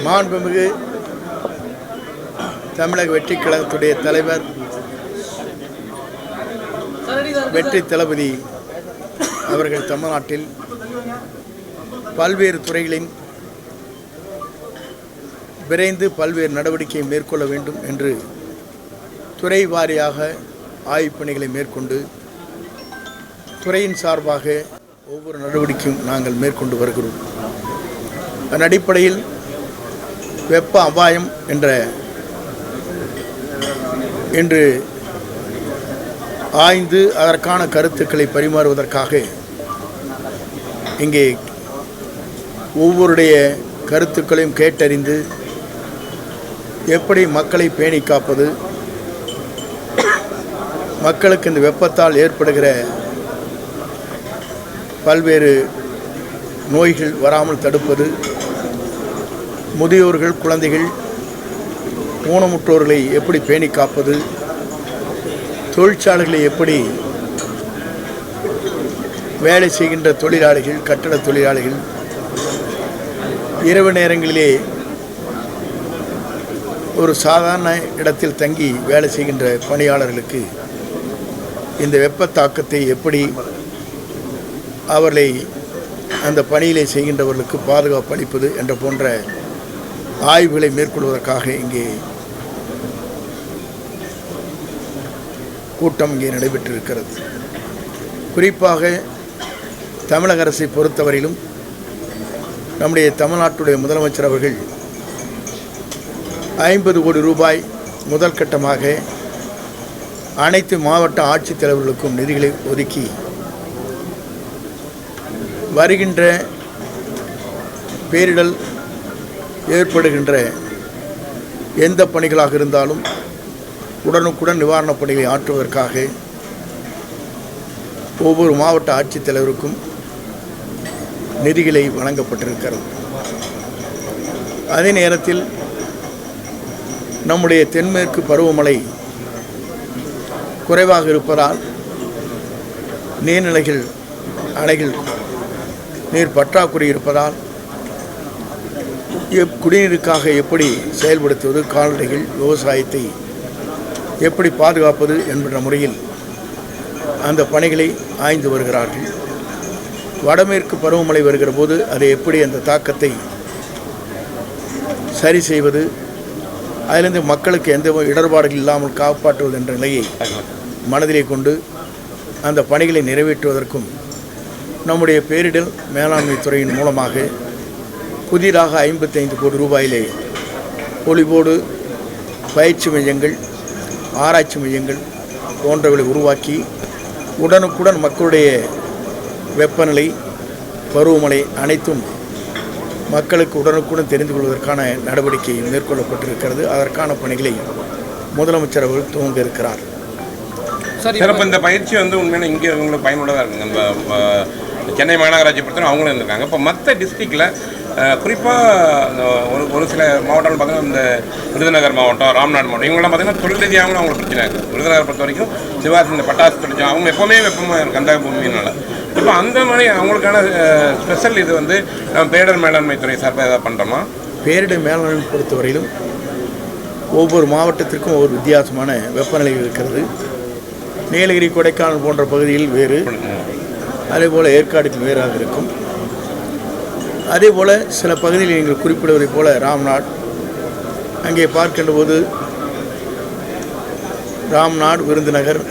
மாண்புமிகு தமிழக வெற்றி கழகத்துடைய தலைவர் வெற்றி தளபதி அவர்கள் தமிழ்நாட்டில் பல்வேறு துறைகளின் விரைந்து பல்வேறு நடவடிக்கையை மேற்கொள்ள வேண்டும் என்று துறை வாரியாக ஆய்வுப் பணிகளை மேற்கொண்டு துறையின் சார்பாக ஒவ்வொரு நடவடிக்கையும் நாங்கள் மேற்கொண்டு வருகிறோம். அதன் அடிப்படையில் வெப்ப அபாயம் என்ற என்று ஆய்ந்து அதற்கான கருத்துக்களை பரிமாறுவதற்காக இங்கே ஒவ்வொருடைய கருத்துக்களையும் கேட்டறிந்து எப்படி மக்களை பேணி காப்பது, மக்களுக்கு இந்த வெப்பத்தால் ஏற்படுகிற பல்வேறு நோய்கள் வராமல் தடுப்பது, முதியோர்கள் குழந்தைகள் ஊனமுற்றோர்களை எப்படி பேணி காப்பது, தொழிற்சாலைகளை எப்படி வேலை செய்கின்ற தொழிலாளிகள் கட்டட தொழிலாளிகள் இரவு நேரங்களிலே ஒரு சாதாரண இடத்தில் தங்கி வேலை செய்கின்ற பணியாளர்களுக்கு இந்த வெப்ப தாக்கத்தை எப்படி அவர்களை அந்த பணியிலே செய்கின்றவர்களுக்கு பாதுகாப்பு அளிப்பது என்ற போன்ற ஆய்வுகளை மேற்கொள்வதற்காக இங்கே கூட்டம் இங்கே நடைபெற்றிருக்கிறது. குறிப்பாக தமிழக அரசை பொறுத்தவரையிலும் நம்முடைய தமிழ்நாட்டுடைய முதலமைச்சர் அவர்கள் 50 கோடி ரூபாய் முதல் கட்டமாக அனைத்து மாவட்ட ஆட்சித்தலைவர்களுக்கும் நிதிகளை ஒதுக்கி வருகின்ற பேரிடர் ஏற்படுகின்ற எந்த பணிகளாக இருந்தாலும் உடனுக்குடன் நிவாரணப் பணிகளை ஆற்றுவதற்காக ஒவ்வொரு மாவட்ட ஆட்சித்தலைவருக்கும் நிதிகளை வழங்கப்பட்டிருக்கிறது. அதே நேரத்தில் நம்முடைய தென்மேற்கு பருவமழை குறைவாக இருப்பதால் நீர்நிலைகள் அணைகள் நீர் பற்றாக்குறை இருப்பதால் குடிநீருக்காக எப்படி செயல்படுத்துவது, கால்நடைகள் விவசாயத்தை எப்படி பாதுகாப்பது என்கிற முறையில் அந்த பணிகளை ஆய்ந்து வருகிறார்கள். வடமேற்கு பருவமழை வருகிற போது அதை எப்படி அந்த தாக்கத்தை சரி செய்வது, அதிலிருந்து மக்களுக்கு எந்த இடர்பாடுகள் இல்லாமல் காப்பாற்றுவது என்ற நிலையை மனதிலே கொண்டு அந்த பணிகளை நிறைவேற்றுவதற்கும் நம்முடைய பேரிடர் மேலாண்மை துறையின் மூலமாக புதிதாக 55 கோடி ரூபாயிலே பொலிவோடு பயிற்சி மையங்கள், ஆராய்ச்சி மையங்கள் போன்றவர்களை உருவாக்கி உடனுக்குடன் மக்களுடைய வெப்பநிலை, பருவமழை அனைத்தும் மக்களுக்கு உடனுக்குடன் தெரிந்து கொள்வதற்கான நடவடிக்கை மேற்கொள்ளப்பட்டிருக்கிறது. அதற்கான பணிகளை முதலமைச்சர் அவர்கள் துவங்க இருக்கிறார். சிறப்பு இந்த பயிற்சி உண்மையான இங்கே உங்களுக்கு பயனுள்ளதாக இருக்குங்க. நம்ம சென்னை மாநகராட்சி பொறுத்தவரை அவங்களும் இருந்திருக்காங்க. இப்போ மற்ற டிஸ்ட்ரிக்டில் குறிப்பாக ஒரு சில மாவட்டங்கள் பார்த்தீங்கன்னா இந்த விருதுநகர் மாவட்டம், ராம்நாடு மாவட்டம் இவங்களாம் பார்த்தீங்கன்னா தொழில் ரீதியாகவும் அவங்களுக்கு பிரச்சனை இருக்குது. விருதுநகர் பொறுத்த வரைக்கும் சிவாசி இந்த பட்டாசு தொழிற்சாலை அவங்க எப்போவுமே வெப்பமாக இருக்குது அந்த பூமியினால். இப்போ அந்த மாதிரி அவங்களுக்கான ஸ்பெஷல் இது நம்ம பேரிடர் மேலாண்மை துறை சார்பாக எதாவது பண்ணுறோமா? பேரிடர் மேலாண்மை பொறுத்தவரையிலும் ஒவ்வொரு மாவட்டத்திற்கும் ஒவ்வொரு வித்தியாசமான வெப்பநிலை இருக்கிறது. நீலகிரி, கொடைக்கானல் போன்ற பகுதியில் வேறு, அதேபோல் ஏற்காடுகள் வேறாக இருக்கும். அதேபோல் சில பகுதியில் நீங்கள் குறிப்பிடுவதைப் போல ராம்நாடு, அங்கே பார்க்கின்ற போது ராம்நாடு, விருதுநகர்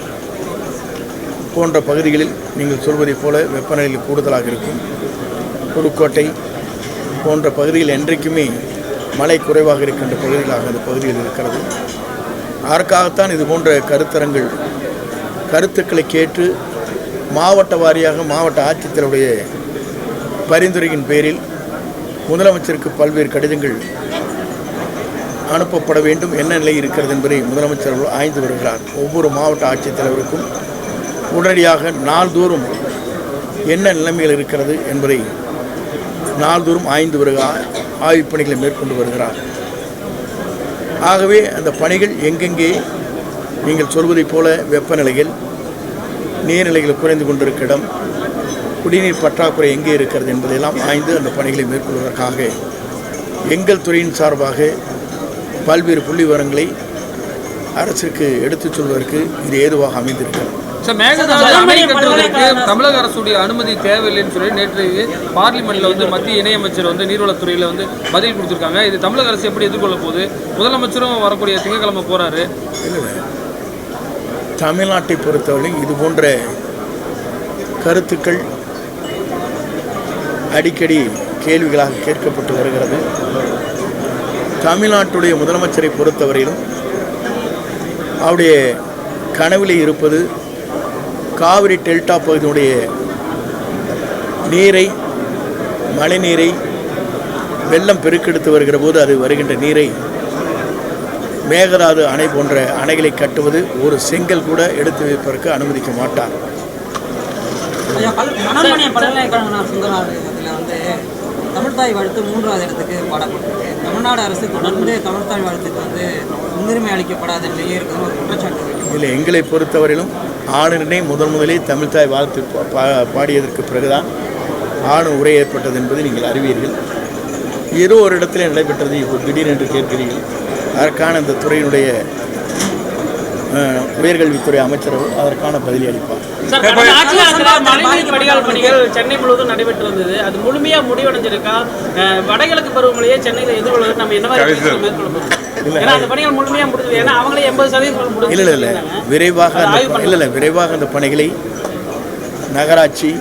போன்ற பகுதிகளில் நீங்கள் சொல்வதைப் போல வெப்பநிலை கூடுதலாக இருக்கும். புதுக்கோட்டை போன்ற பகுதியில் என்றைக்குமே மழை குறைவாக இருக்கின்ற பகுதிகளாக அந்த பகுதியில் இருக்கிறது. அதற்காகத்தான் இது போன்ற கருத்தரங்கள், கருத்துக்களை கேட்டு மாவட்ட வாரியாக மாவட்ட ஆட்சித்தலைவருடைய பரிந்துரையின் பேரில் முதலமைச்சருக்கு பல்வேறு கடிதங்கள் அனுப்பப்பட வேண்டும். என்ன நிலை இருக்கிறது என்பதை முதலமைச்சர் ஆய்ந்து வருகிறார். ஒவ்வொரு மாவட்ட ஆட்சித்தலைவருக்கும் உடனடியாக நாள்தோறும் என்ன நிலைமையில் இருக்கிறது என்பதை நாள்தோறும் ஆய்ந்து வருகிறார், ஆய்வுப் பணிகளை மேற்கொண்டு வருகிறார். ஆகவே அந்த பணிகள் எங்கெங்கே நீங்கள் சொல்வதைப் போல வெப்பநிலைகள், நீர்நிலைகள் குறைந்து கொண்டிருக்க இடம், குடிநீர் பற்றாக்குறை எங்கே இருக்கிறது என்பதையெல்லாம் ஆய்ந்து அந்த பணிகளை மேற்கொள்வதற்காக எங்கள் துறையின் சார்பாக பல்வேறு புள்ளி விவரங்களை அரசுக்கு எடுத்துச் சொல்வதற்கு இது ஏதுவாக அமைந்திருக்கிறது. சார், மேகதாது அணை கட்டுவதற்கு தமிழக அரசுடைய அனுமதி தேவையில்லைன்னு சொல்லி நேற்று பார்லிமெண்ட்ல மத்திய இணையமைச்சர் நீர்வளத்துறையில் பதில் கொடுத்துருக்காங்க. இது தமிழக அரசு எப்படி எதிர்கொள்ள போகுது? முதலமைச்சரும் வரக்கூடிய திங்கட்கிழமை போறாரு. தமிழ்நாட்டை பொறுத்தவரை இது போன்ற கருத்துக்கள் அடிக்கடி கேள்விகளாக கேட்கப்பட்டு வருகிறது. தமிழ்நாட்டுடைய முதலமைச்சரை பொறுத்தவரையிலும் அவருடைய கனவிலே இருப்பது காவிரி டெல்டா பகுதியினுடைய நீரை, மழை நீரை வெள்ளம் பெருக்கெடுத்து வருகிற போது அது வருகின்ற நீரை மேகதாது அணை போன்ற அணைகளை கட்டுவது ஒரு செங்கல் கூட எடுத்து வைப்பதற்கு அனுமதிக்க மாட்டார். தமிழ்தாய் வாழ்த்து 3வது இடத்துக்கு பாடப்பட்டிருக்கு. தமிழ்நாடு அரசு தொடர்ந்து தமிழ்தாய் வாழ்த்துக்கு முன்னுரிமை அளிக்கப்படாத நிலையே இருக்கிறது ஒரு குற்றச்சாட்டு. இல்லை, எங்களை பொறுத்தவரையிலும் ஆளுநரே முதலே தமிழ்தாய் வாழ்த்து பாடியதற்கு பிறகுதான் ஆளுநர் உரை ஏற்பட்டது என்பதை நீங்கள் அறிவீர்கள். ஏதோ ஒரு இடத்துல நடைபெற்றது, இப்போ திடீரென்று கேட்கிறீர்கள். அதற்கான இந்த துறையினுடைய உயர்கல்வித்துறை அமைச்சர் அதற்கான பதிலை அளிப்பார். வடிகால் பணிகள் சென்னை முழுவதும் நடைபெற்று வந்தது. அது முழுமையா முடிவடைஞ்சிருக்கா? வடகிழக்கு பருவமழையை சென்னையில் எதிர்கொள்வது நம்ம என்ன மாதிரி மேற்கொள்ளணும்? அந்த பணிகள் முழுமையா முடிஞ்சது. ஏன்னா அவங்களே 80% இல்லை விரைவாக அந்த பணிகளை நகராட்சி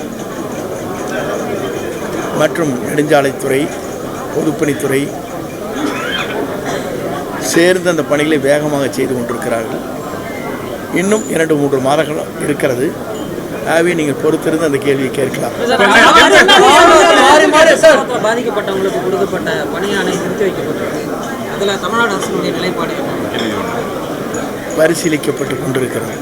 மற்றும் நெடுஞ்சாலைத்துறை, பொதுப்பணித்துறை சேர்ந்து அந்த பணிகளை வேகமாக செய்து கொண்டிருக்கிறார்கள். இன்னும் 2-3 மாதங்கள் இருக்கிறது. ஆகவே நீங்கள் பொறுத்திருந்து அந்த கேள்வியை கேட்கலாம். பாதிக்கப்பட்டவங்களுக்கு கொடுக்கப்பட்ட பணியாணை நிறுத்தி வைக்கப்பட்டிருக்கு. அதில் தமிழ்நாடு அரசுடைய நிலைப்பாடு பரிசீலிக்கப்பட்டு கொண்டிருக்கிறது.